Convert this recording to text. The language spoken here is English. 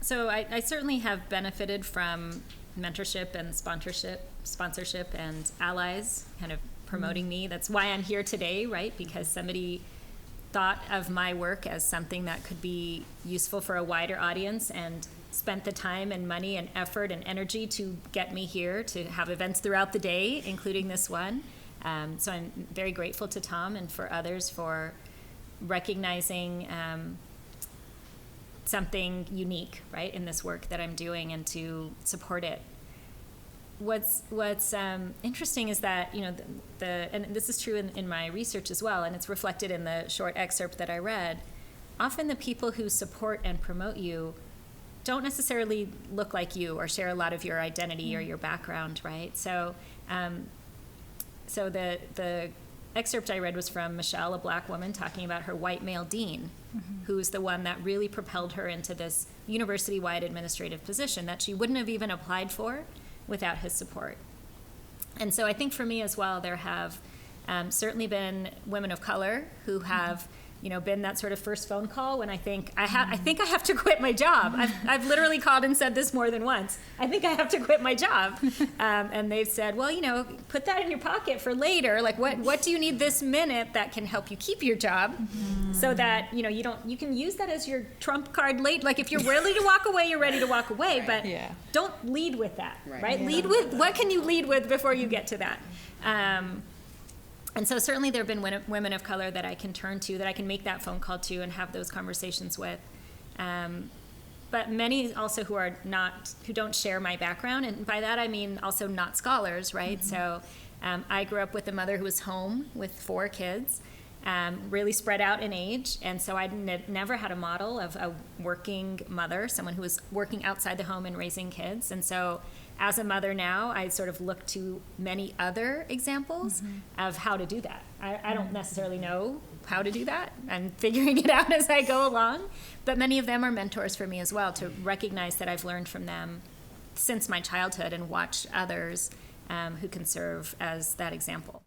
So I certainly have benefited from mentorship and sponsorship and allies kind of promoting me. That's why I'm here today, right? Because somebody thought of my work as something that could be useful for a wider audience and spent the time and money and effort and energy to get me here to have events throughout the day, including this one. So I'm very grateful to Tom and for others for recognizing something unique, right, in this work that I'm doing and to support it. What's interesting is that, you know, and this is true in my research as well, and it's reflected in the short excerpt that I read, often the people who support and promote you don't necessarily look like you or share a lot of your identity or your background, right? So the excerpt I read was from Michelle, a black woman, talking about her white male dean, who's the one that really propelled her into this university-wide administrative position that she wouldn't have even applied for without his support. And so I think for me as well, there have certainly been women of color who have, you know, been that sort of first phone call when I think I have to quit my job. I've literally called and said this more than once. I think I have to quit my job, and they've said, well, you know, put that in your pocket for later. Like, what do you need this minute that can help you keep your job, so that you know you can use that as your trump card late. Like if you're ready to walk away, you're ready to walk away, but don't lead with that, right? Yeah. Lead with what can you lead with before you get to that. And so certainly there have been women of color that I can turn to, that I can make that phone call to and have those conversations with. But many also who don't share my background, and by that I mean also not scholars, right? So I grew up with a mother who was home with 4 kids, really spread out in age, and so I never had a model of a working mother, someone who was working outside the home and raising kids. And so as a mother now, I sort of look to many other examples of how to do that. I don't necessarily know how to do that. I'm figuring it out as I go along. But many of them are mentors for me as well, to recognize that I've learned from them since my childhood and watched others who can serve as that example.